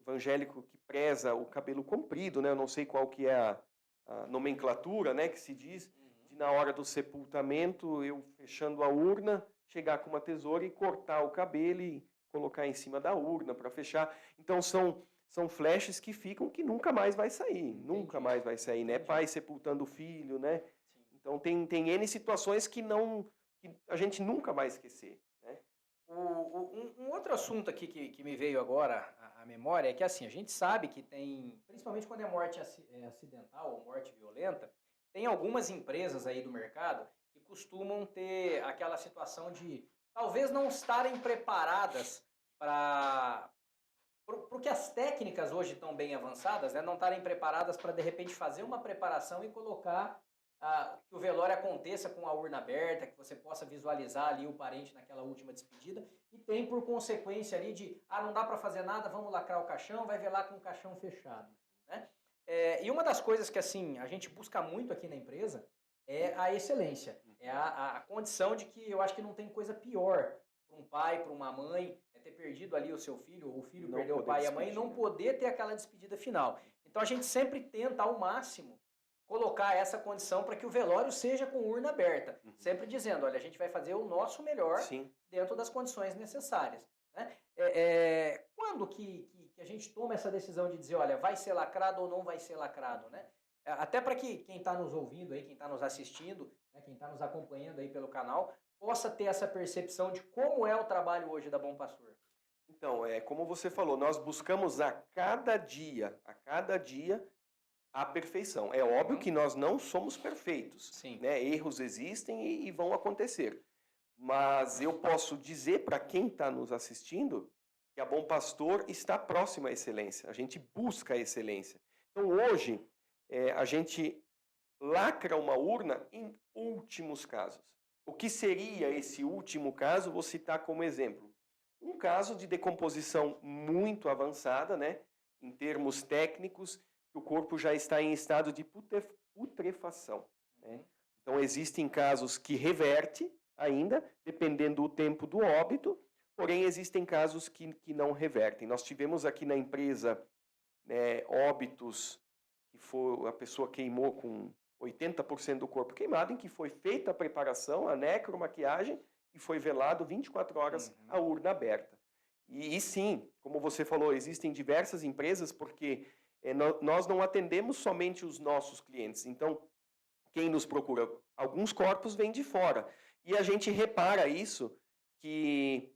[SPEAKER 2] evangélico que preza o cabelo comprido, né? Eu não sei qual que é a nomenclatura, né, que se diz, de na hora do sepultamento, eu fechando a urna, chegar com uma tesoura e cortar o cabelo e colocar em cima da urna para fechar. Então são flashes que ficam que nunca mais vai sair, nunca mais vai sair, né? Pai sepultando o filho, né?
[SPEAKER 1] Sim.
[SPEAKER 2] Então tem N situações que a gente nunca vai esquecer, né?
[SPEAKER 1] Um outro assunto aqui que me veio agora à memória é que assim, a gente sabe que tem, principalmente quando é morte acidental ou morte violenta, tem algumas empresas aí do mercado que costumam ter aquela situação de talvez não estarem preparadas para porque as técnicas hoje estão bem avançadas, né? Não estarem preparadas para de repente fazer uma preparação e colocar que o velório aconteça com a urna aberta, que você possa visualizar ali o parente naquela última despedida, e tem por consequência ali de, não dá para fazer nada, vamos lacrar o caixão, vai velar com o caixão fechado, né? E uma das coisas que assim a gente busca muito aqui na empresa é a excelência, é a condição de que eu acho que não tem coisa pior para um pai, para uma mãe, ter perdido ali o seu filho, ou o filho
[SPEAKER 2] Não
[SPEAKER 1] perdeu o
[SPEAKER 2] poder
[SPEAKER 1] pai e a mãe, e
[SPEAKER 2] despedir,
[SPEAKER 1] não
[SPEAKER 2] né?
[SPEAKER 1] poder ter aquela despedida final. Então a gente sempre tenta ao máximo colocar essa condição para que o velório seja com urna aberta. Sempre dizendo, olha, a gente vai fazer o nosso melhor
[SPEAKER 2] Sim.
[SPEAKER 1] dentro das condições necessárias, né? Quando que a gente toma essa decisão de dizer, olha, vai ser lacrado ou não vai ser lacrado, né? Até para que quem está nos ouvindo aí, quem está nos assistindo, né, quem está nos acompanhando aí pelo canal, possa ter essa percepção de como é o trabalho hoje da Bom Pastor.
[SPEAKER 2] Então, como você falou, nós buscamos a cada dia, a perfeição. É óbvio que nós não somos perfeitos,
[SPEAKER 1] Sim.
[SPEAKER 2] né? Erros existem e vão acontecer. Mas eu posso dizer para quem está nos assistindo que a Bom Pastor está próxima à excelência. A gente busca a excelência. Então, hoje, a gente lacra uma urna em últimos casos. O que seria esse último caso? Vou citar como exemplo. Um caso de decomposição muito avançada, né? Em termos técnicos, que o corpo já está em estado de putrefação, né? Então, existem casos que reverte ainda, dependendo do tempo do óbito, porém, existem casos que não revertem. Nós tivemos aqui na empresa, né, óbitos que a pessoa queimou com 80% do corpo queimado, em que foi feita a preparação, a necromaquiagem, e foi velado 24 horas a urna aberta. E sim, como você falou, existem diversas empresas, porque nós não atendemos somente os nossos clientes. Então, quem nos procura, alguns corpos vêm de fora. E a gente repara isso, que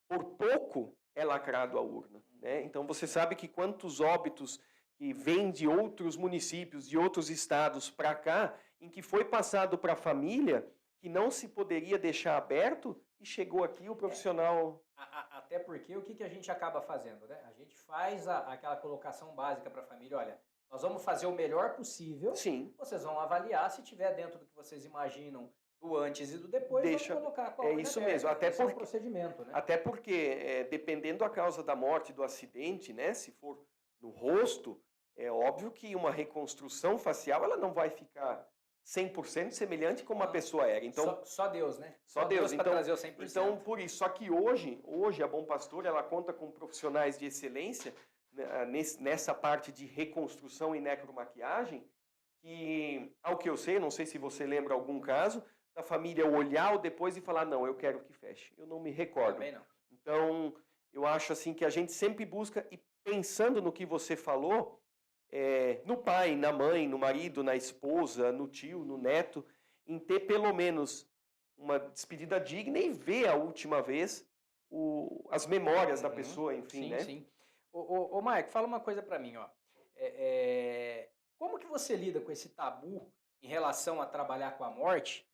[SPEAKER 2] por pouco é lacrado a urna, né? Então, você sabe que quantos óbitos que vêm de outros municípios, de outros estados para cá, em que foi passado para a família, que não se poderia deixar aberto, e chegou aqui o profissional...
[SPEAKER 1] Até porque o que a gente acaba fazendo, né? A gente faz aquela colocação básica para a família, olha, nós vamos fazer o melhor possível,
[SPEAKER 2] Sim.
[SPEAKER 1] Vocês vão avaliar, se tiver dentro do que vocês imaginam do antes e do depois, vamos colocar qual
[SPEAKER 2] isso mesmo, até
[SPEAKER 1] porque, é um procedimento, né?
[SPEAKER 2] Até porque, dependendo da causa da morte, do acidente, né? Se for no rosto, é óbvio que uma reconstrução facial ela não vai ficar 100% semelhante como a pessoa era. Então,
[SPEAKER 1] só Deus, né?
[SPEAKER 2] Só Deus
[SPEAKER 1] para trazer o 100%.
[SPEAKER 2] Então, por isso. Só que hoje a Bom Pastor, ela conta com profissionais de excelência, né, nessa parte de reconstrução e necromaquiagem, que, ao que eu sei, não sei se você lembra algum caso, da família olhar depois e falar, não, eu quero que feche. Eu não me recordo.
[SPEAKER 1] Também não.
[SPEAKER 2] Então, eu acho assim que a gente sempre busca, e pensando no que você falou, no pai, na mãe, no marido, na esposa, no tio, no neto, em ter pelo menos uma despedida digna e ver a última vez as memórias da pessoa, enfim,
[SPEAKER 1] sim,
[SPEAKER 2] né?
[SPEAKER 1] Sim. Ô Mike, fala uma coisa para mim, ó. Como que você lida com esse tabu em relação a trabalhar com a morte?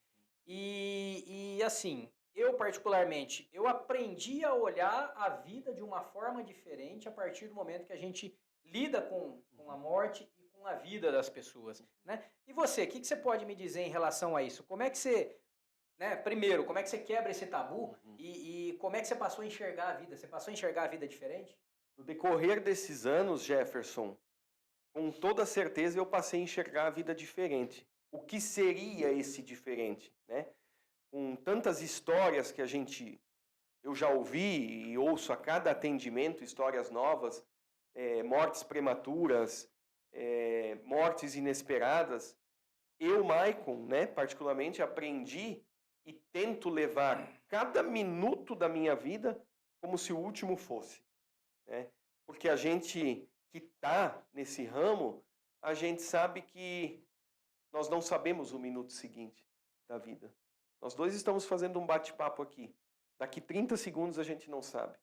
[SPEAKER 1] E assim, eu particularmente, eu aprendi a olhar a vida de uma forma diferente a partir do momento que a gente lida com a morte e com a vida das pessoas, né? E você, o que você pode me dizer em relação a isso? Como é que você, né, primeiro, como é que você quebra esse tabu e como é que você passou a enxergar a vida? Você passou a enxergar a vida diferente?
[SPEAKER 2] No decorrer desses anos, Jefferson, com toda certeza eu passei a enxergar a vida diferente. o que seria esse diferente, né? Com tantas histórias que eu já ouvi e ouço a cada atendimento, histórias novas, mortes prematuras, mortes inesperadas. Eu, Maicon, né, particularmente, aprendi e tento levar cada minuto da minha vida como se o último fosse, né? Porque a gente que está nesse ramo, a gente sabe que nós não sabemos o minuto seguinte da vida. Nós dois estamos fazendo um bate-papo aqui. Daqui 30 segundos a gente não sabe.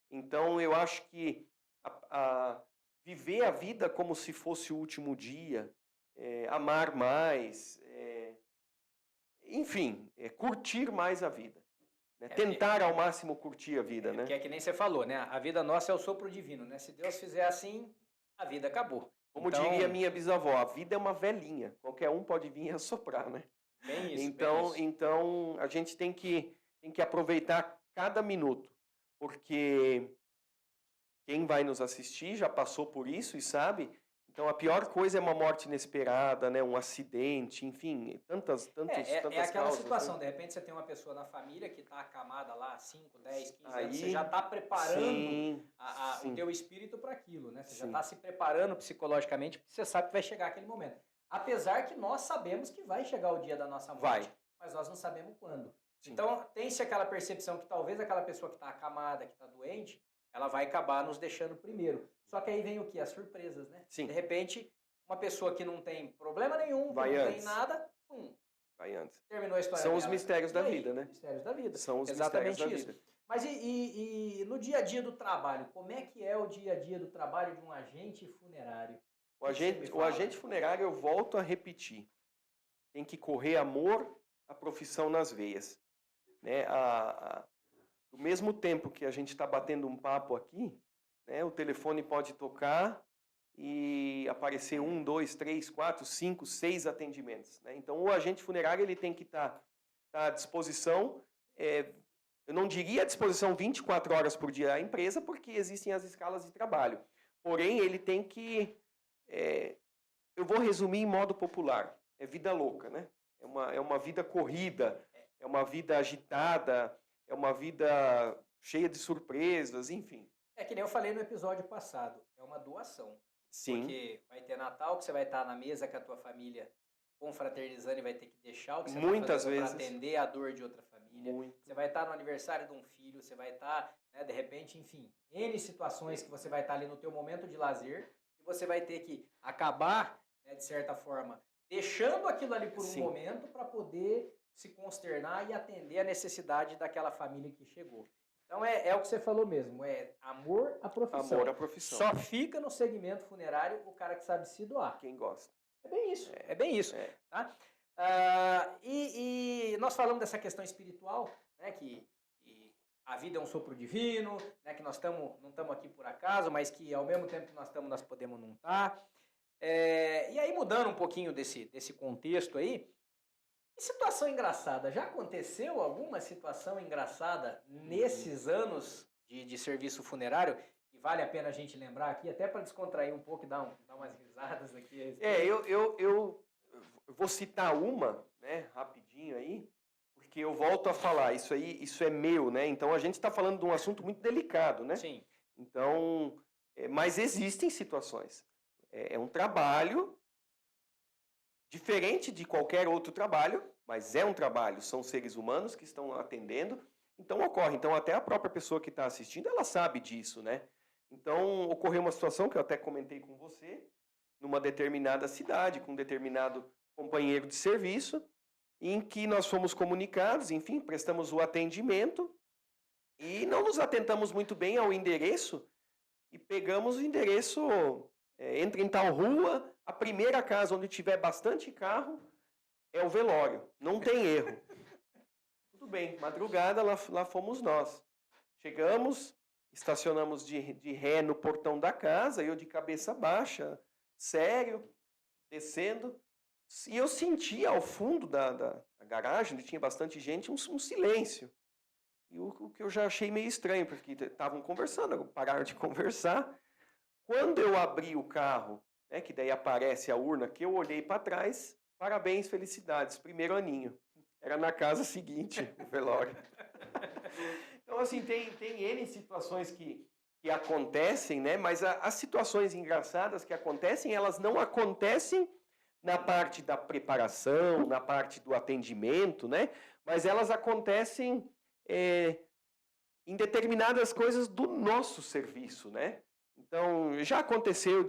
[SPEAKER 2] Então, eu acho que viver a vida como se fosse o último dia, amar mais, enfim, curtir mais a vida. Né? Tentar ao máximo curtir a vida, né?
[SPEAKER 1] Que é que nem você falou, né? A vida nossa é o sopro divino, né? Se Deus fizer assim, a vida acabou.
[SPEAKER 2] Como
[SPEAKER 1] então,
[SPEAKER 2] diria minha bisavó, a vida é uma velhinha. Qualquer um pode vir e assoprar, né?
[SPEAKER 1] Bem isso,
[SPEAKER 2] então a gente tem que aproveitar cada minuto, porque quem vai nos assistir já passou por isso e sabe. Então, a pior coisa é uma morte inesperada, né? Um acidente, enfim, tantas
[SPEAKER 1] aquela
[SPEAKER 2] causas,
[SPEAKER 1] situação,
[SPEAKER 2] né?
[SPEAKER 1] De repente você tem uma pessoa na família que está acamada lá 5, 10, 15
[SPEAKER 2] Aí,
[SPEAKER 1] anos, você já está preparando
[SPEAKER 2] sim.
[SPEAKER 1] o teu espírito para aquilo, né? Você já
[SPEAKER 2] Sim.
[SPEAKER 1] está se preparando psicologicamente, porque você sabe que vai chegar aquele momento. Apesar que nós sabemos que vai chegar o dia da nossa morte, mas nós não sabemos quando.
[SPEAKER 2] Sim.
[SPEAKER 1] Então, tem-se aquela percepção que talvez aquela pessoa que está acamada, que está doente, ela vai acabar nos deixando primeiro. Só que aí vem o quê? As surpresas, né?
[SPEAKER 2] Sim.
[SPEAKER 1] De repente, uma pessoa que não tem problema nenhum,
[SPEAKER 2] Vai
[SPEAKER 1] que não
[SPEAKER 2] antes.
[SPEAKER 1] tem nada,
[SPEAKER 2] Vai antes.
[SPEAKER 1] terminou a história
[SPEAKER 2] São
[SPEAKER 1] dela.
[SPEAKER 2] os mistérios da
[SPEAKER 1] E aí?
[SPEAKER 2] vida, né?
[SPEAKER 1] Mistérios da vida.
[SPEAKER 2] São os
[SPEAKER 1] Exatamente
[SPEAKER 2] mistérios
[SPEAKER 1] isso.
[SPEAKER 2] da vida.
[SPEAKER 1] Mas e no dia a dia do trabalho? Como é que é o dia a dia do trabalho de um agente funerário?
[SPEAKER 2] O agente funerário, eu volto a repetir. Tem que correr amor à profissão nas veias. Né? Do mesmo tempo que a gente está batendo um papo aqui, né, o telefone pode tocar e aparecer 1, 2, 3, 4, 5, 6 atendimentos. Né? Então, o agente funerário ele tem que estar à disposição, eu não diria à disposição 24 horas por dia da empresa, porque existem as escalas de trabalho. Porém, ele tem que... eu vou resumir em modo popular. É vida louca, né? É uma vida corrida, é uma vida agitada, é uma vida cheia de surpresas, enfim.
[SPEAKER 1] É que nem eu falei no episódio passado, é uma doação.
[SPEAKER 2] Sim.
[SPEAKER 1] Porque vai ter Natal que você vai estar na mesa com a tua família confraternizando e vai ter que deixar o que você
[SPEAKER 2] Muitas
[SPEAKER 1] está fazendo
[SPEAKER 2] vezes.
[SPEAKER 1] para atender a dor de outra família.
[SPEAKER 2] Muito.
[SPEAKER 1] Você vai estar no aniversário de um filho, você vai estar, né, de repente, enfim, N situações que você vai estar ali no teu momento de lazer e você vai ter que acabar, né, de certa forma, deixando aquilo ali por um
[SPEAKER 2] Sim.
[SPEAKER 1] momento para poder se consternar e atender a necessidade daquela família que chegou. Então é o que você falou mesmo, é amor à profissão.
[SPEAKER 2] Amor à profissão.
[SPEAKER 1] Só fica no segmento funerário o cara que sabe se doar.
[SPEAKER 2] Quem gosta.
[SPEAKER 1] É bem isso, é bem isso.
[SPEAKER 2] É.
[SPEAKER 1] Tá? E nós falamos dessa questão espiritual, né, que a vida é um sopro divino, né, que nós não estamos aqui por acaso, mas que ao mesmo tempo que nós estamos, nós podemos não estar. E aí, mudando um pouquinho desse contexto aí, que situação engraçada? Já aconteceu alguma situação engraçada nesses anos de serviço funerário? E vale a pena a gente lembrar aqui, até para descontrair um pouco e dar umas risadas aqui.
[SPEAKER 2] Eu vou citar uma, né, rapidinho aí, porque eu volto a falar, isso é meu, né? Então a gente está falando de um assunto muito delicado, né?
[SPEAKER 1] Sim.
[SPEAKER 2] Então, mas existem situações. É um trabalho diferente de qualquer outro trabalho, mas é um trabalho, são seres humanos que estão atendendo, então ocorre. Então até a própria pessoa que está assistindo, ela sabe disso, né? Então ocorreu uma situação que eu até comentei com você, numa determinada cidade, com um determinado companheiro de serviço, em que nós fomos comunicados, enfim, prestamos o atendimento e não nos atentamos muito bem ao endereço e pegamos o endereço, entra em tal rua, a primeira casa onde tiver bastante carro é o velório, não tem erro. Tudo bem, madrugada lá fomos nós. Chegamos, estacionamos de ré no portão da casa, eu de cabeça baixa, sério, descendo. E eu senti ao fundo da garagem, onde tinha bastante gente, um silêncio. E o que eu já achei meio estranho, porque estavam conversando, pararam de conversar. Quando eu abri o carro, né, que daí aparece a urna, que eu olhei para trás, parabéns, felicidades, primeiro aninho. Era na casa seguinte, o velório. Então, assim, tem N situações que acontecem, né? Mas as situações engraçadas que acontecem, elas não acontecem na parte da preparação, na parte do atendimento, né? Mas elas acontecem em determinadas coisas do nosso serviço, né? Então, já aconteceu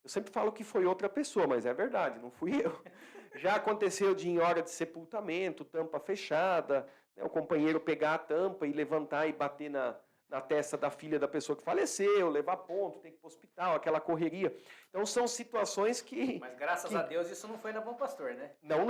[SPEAKER 2] eu sempre falo que foi outra pessoa, mas é verdade, não fui eu. Já aconteceu em hora de sepultamento, tampa fechada, né, o companheiro pegar a tampa e levantar e bater na testa da filha da pessoa que faleceu, levar ponto, tem que ir para o hospital, aquela correria. Então, são situações que...
[SPEAKER 1] Mas graças a Deus isso não foi na Bom Pastor, né?
[SPEAKER 2] Não.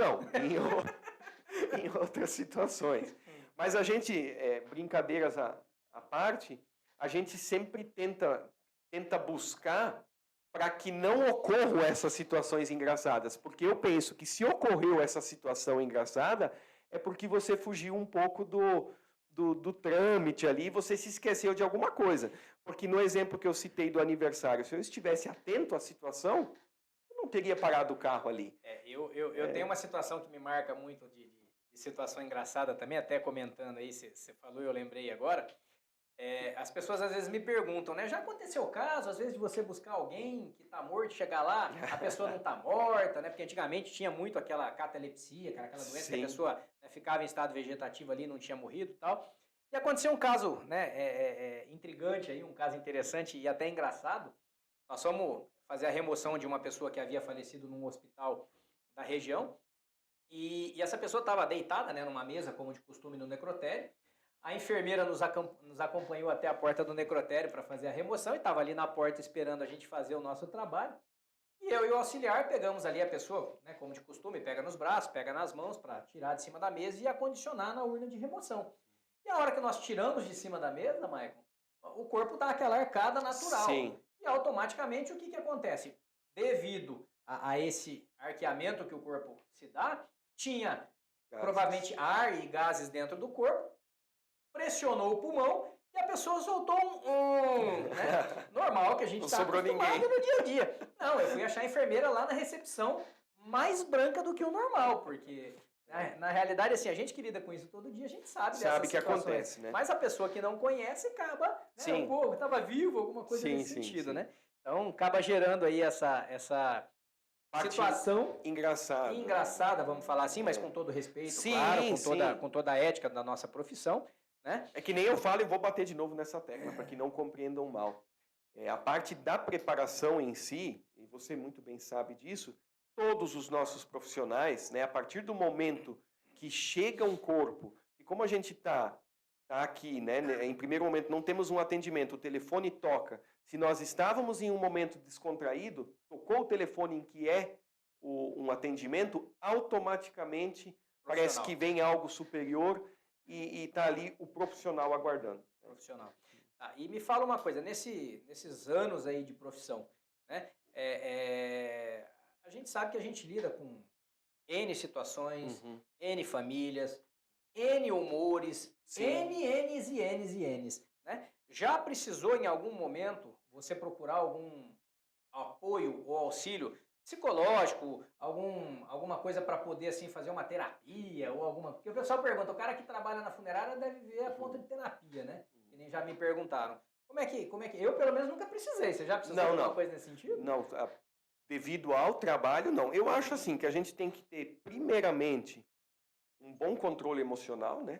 [SPEAKER 2] Em outras situações. Mas a gente, brincadeiras à parte, a gente sempre tenta buscar para que não ocorram essas situações engraçadas. Porque eu penso que se ocorreu essa situação engraçada, é porque você fugiu um pouco do trâmite ali, você se esqueceu de alguma coisa. Porque no exemplo que eu citei do aniversário, se eu estivesse atento à situação, eu não teria parado o carro ali.
[SPEAKER 1] Eu tenho uma situação que me marca muito de situação engraçada também, até comentando aí, você falou e eu lembrei agora. As pessoas às vezes me perguntam, né? Já aconteceu o caso, às vezes, de você buscar alguém que está morto, chegar lá, a pessoa não está morta, né? Porque antigamente tinha muito aquela catalepsia, aquela doença que a pessoa, né, ficava em estado vegetativo ali, não tinha morrido e tal. E aconteceu um caso, né, intrigante aí, um caso interessante e até engraçado. Nós fomos fazer a remoção de uma pessoa que havia falecido num hospital da região e essa pessoa estava deitada, né, numa mesa, como de costume, no necrotério. A enfermeira nos acompanhou até a porta do necrotério para fazer a remoção e estava ali na porta esperando a gente fazer o nosso trabalho. E eu e o auxiliar pegamos ali a pessoa, né, como de costume, pega nos braços, pega nas mãos para tirar de cima da mesa e acondicionar na urna de remoção. E a hora que nós tiramos de cima da mesa, Maicon, o corpo dá aquela arcada natural.
[SPEAKER 2] Sim.
[SPEAKER 1] E automaticamente o que acontece? Devido a esse arqueamento que o corpo se dá, tinha provavelmente ar e gases dentro do corpo, pressionou o pulmão e a pessoa soltou né? Normal, que a gente está acostumado no dia a dia. Não, eu fui achar a enfermeira lá na recepção mais branca do que o normal, porque na realidade, assim, a gente que lida com isso todo dia, a gente sabe dessas
[SPEAKER 2] que acontece, né?
[SPEAKER 1] Mas a pessoa que não conhece acaba, né, um pouco, estava vivo, alguma coisa nesse sentido, né? Então, acaba gerando aí essa situação engraçada, vamos falar assim, mas com todo respeito, claro, com toda a ética da nossa profissão, né?
[SPEAKER 2] É que nem eu falo e vou bater de novo nessa tecla, para que não compreendam mal. A parte da preparação em si, e você muito bem sabe disso, todos os nossos profissionais, né, a partir do momento que chega um corpo, e como a gente está aqui, né, em primeiro momento não temos um atendimento, o telefone toca, se nós estávamos em um momento descontraído, tocou o telefone em que um atendimento, automaticamente parece que vem algo superior e está ali o profissional aguardando.
[SPEAKER 1] Profissional. E me fala uma coisa, nesses anos aí de profissão, né, a gente sabe que a gente lida com N situações, N famílias, N humores, N's e N's e N's, né? Já precisou em algum momento você procurar algum apoio ou auxílio psicológico, alguma coisa para poder assim fazer uma terapia ou alguma... Porque o pessoal pergunta, o cara que trabalha na funerária deve ver a ponta de terapia, né? Que nem já me perguntaram. Como é que... Eu, pelo menos, nunca precisei. Você já precisou de alguma coisa nesse sentido?
[SPEAKER 2] Não, devido ao trabalho, não. Eu acho assim que a gente tem que ter, primeiramente, um bom controle emocional, né?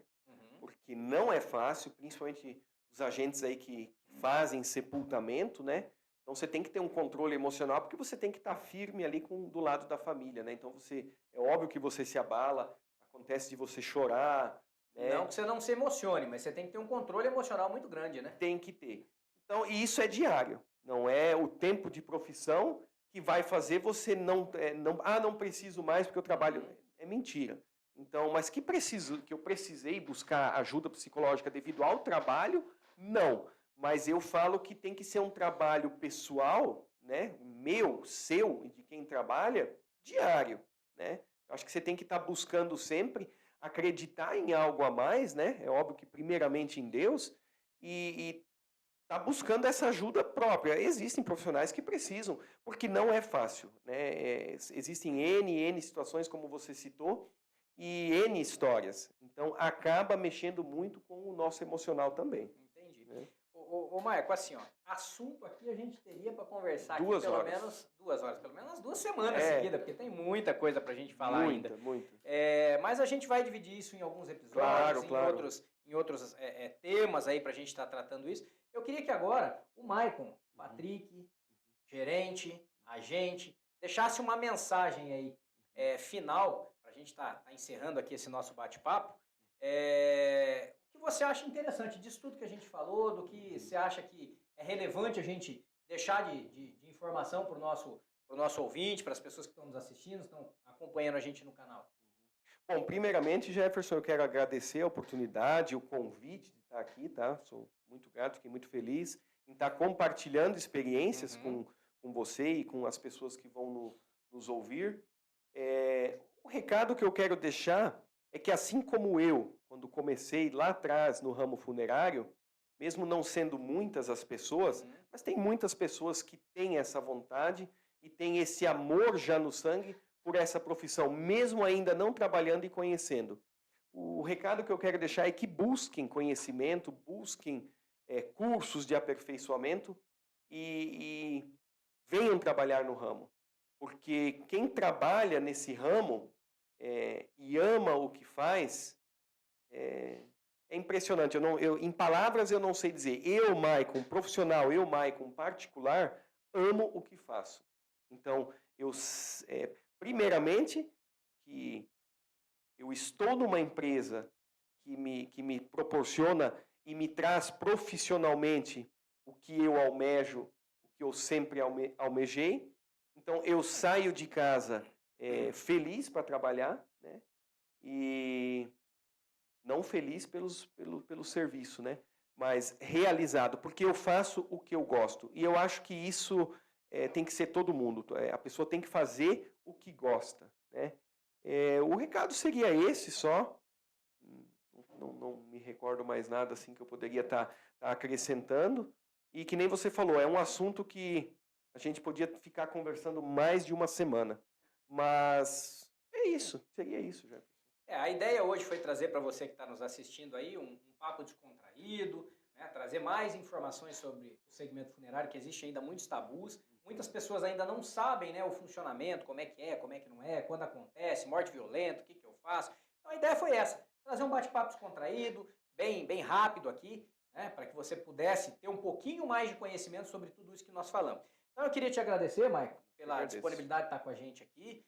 [SPEAKER 2] Porque não é fácil, principalmente os agentes aí que fazem sepultamento, né? Então você tem que ter um controle emocional, porque você tem que estar firme ali do lado da família, né? Então é óbvio que você se abala, acontece de você chorar, né?
[SPEAKER 1] Não que você não se emocione, mas você tem que ter um controle emocional muito grande, né?
[SPEAKER 2] Tem que ter. Então, e isso é diário, não é o tempo de profissão que vai fazer você não preciso mais porque eu trabalho. É mentira. Então, mas que eu precisei buscar ajuda psicológica devido ao trabalho? Não. Mas eu falo que tem que ser um trabalho pessoal, né? Meu, seu e de quem trabalha, diário, né? Acho que você tem que estar buscando sempre acreditar em algo a mais, né? É óbvio que primeiramente em Deus e está buscando essa ajuda própria. Existem profissionais que precisam, porque não é fácil, né? Existem N situações, como você citou, e N histórias. Então, acaba mexendo muito com o nosso emocional também.
[SPEAKER 1] Entendi.
[SPEAKER 2] Né?
[SPEAKER 1] Ô Marco, assim, ó, assunto aqui a gente teria para conversar aqui
[SPEAKER 2] 2
[SPEAKER 1] pelo
[SPEAKER 2] horas.
[SPEAKER 1] menos 2 horas, pelo menos 2 semanas seguidas, porque tem muita coisa para a gente falar ainda.
[SPEAKER 2] Muita.
[SPEAKER 1] Mas a gente vai dividir isso em alguns episódios, em outros temas aí para a gente estar tratando isso. Eu queria que agora o Maicon, Patrick, gerente, agente, deixasse uma mensagem aí final, para a gente estar encerrando aqui esse nosso bate-papo. O que você acha interessante disso tudo que a gente falou, do que você acha que é relevante a gente deixar de informação para o nosso ouvinte, para as pessoas que estão nos assistindo, estão acompanhando a gente no canal?
[SPEAKER 2] Bom, primeiramente, Jefferson, eu quero agradecer a oportunidade, o convite de estar aqui, tá? Sou muito grato, fiquei muito feliz em estar compartilhando experiências com você e com as pessoas que vão nos ouvir. O recado que eu quero deixar é que, assim como eu, quando comecei lá atrás no ramo funerário, mesmo não sendo muitas as pessoas, mas tem muitas pessoas que têm essa vontade e têm esse amor já no sangue por essa profissão, mesmo ainda não trabalhando e conhecendo. O recado que eu quero deixar é que busquem conhecimento, busquem cursos de aperfeiçoamento e venham trabalhar no ramo. Porque quem trabalha nesse ramo e ama o que faz, é impressionante. Em palavras eu não sei dizer. Eu, Maicon, profissional, eu, Maicon, particular, amo o que faço. Então, primeiramente, que eu estou numa empresa que me proporciona e me traz profissionalmente o que eu almejo, o que eu sempre almejei. Então, eu saio de casa feliz para trabalhar, né? E não feliz pelo serviço, né? Mas realizado, porque eu faço o que eu gosto. E eu acho que isso tem que ser todo mundo. A pessoa tem que fazer o que gosta, né? O recado seria esse só. Não me recordo mais nada assim que eu poderia estar acrescentando. E que nem você falou, é um assunto que a gente podia ficar conversando mais de uma semana. Mas seria isso, Jefferson.
[SPEAKER 1] A ideia hoje foi trazer para você que está nos assistindo aí um papo descontraído, né? Trazer mais informações sobre o segmento funerário, que existe ainda muitos tabus. Muitas pessoas ainda não sabem, né, o funcionamento, como é que não é, quando acontece, morte violenta, o que eu faço. Então a ideia foi essa, trazer um bate-papo descontraído, bem rápido aqui, né, para que você pudesse ter um pouquinho mais de conhecimento sobre tudo isso que nós falamos. Então eu queria te agradecer, Maicon, pela disponibilidade de estar com a gente aqui.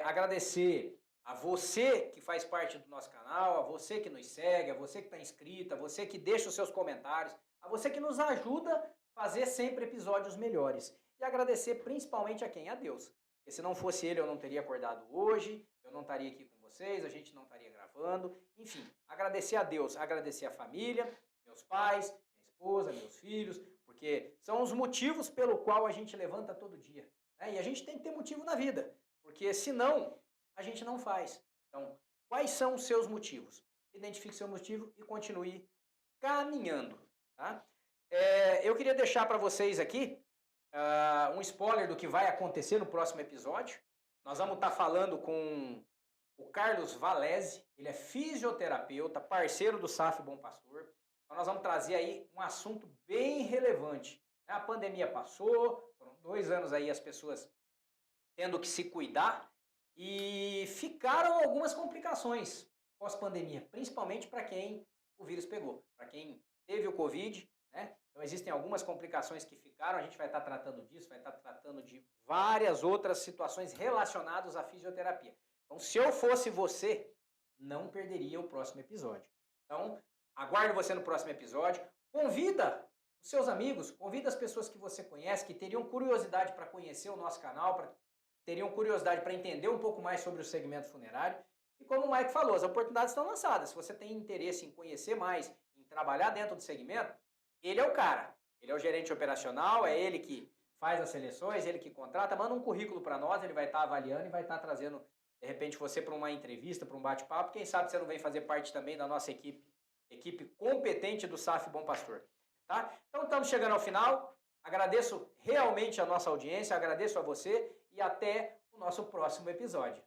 [SPEAKER 1] Agradecer a você que faz parte do nosso canal, a você que nos segue, a você que está inscrito, a você que deixa os seus comentários, a você que nos ajuda a fazer sempre episódios melhores. E agradecer principalmente a quem? A Deus. Porque se não fosse Ele, eu não teria acordado hoje, eu não estaria aqui com vocês, a gente não estaria gravando. Enfim, agradecer a Deus, agradecer a família, meus pais, minha esposa, meus filhos, porque são os motivos pelo qual a gente levanta todo dia. Né? E a gente tem que ter motivo na vida, porque senão a gente não faz. Então, quais são os seus motivos? Identifique seu motivo e continue caminhando. Tá? Eu queria deixar para vocês aqui um spoiler do que vai acontecer no próximo episódio. Nós vamos estar falando com o Carlos Valese, ele é fisioterapeuta, parceiro do SAF Bom Pastor. Então nós vamos trazer aí um assunto bem relevante. A pandemia passou, foram 2 anos aí as pessoas tendo que se cuidar e ficaram algumas complicações pós-pandemia, principalmente para quem o vírus pegou, para quem teve o Covid, né? Então existem algumas complicações que ficaram, a gente vai estar tratando disso, vai estar tratando de várias outras situações relacionadas à fisioterapia. Então, se eu fosse você, não perderia o próximo episódio. Então, aguardo você no próximo episódio. Convida os seus amigos, convida as pessoas que você conhece, que teriam curiosidade para conhecer o nosso canal, teriam curiosidade para entender um pouco mais sobre o segmento funerário. E como o Mike falou, as oportunidades estão lançadas. Se você tem interesse em conhecer mais, em trabalhar dentro do segmento, ele é o cara. Ele é o gerente operacional, é ele que faz as seleções, ele que contrata, manda um currículo para nós, ele vai estar avaliando e vai estar trazendo, de repente, você para uma entrevista, para um bate-papo. Quem sabe você não vem fazer parte também da nossa equipe competente do SAF Bom Pastor. tá? Então estamos chegando ao final. Agradeço realmente a nossa audiência, agradeço a você e até o nosso próximo episódio.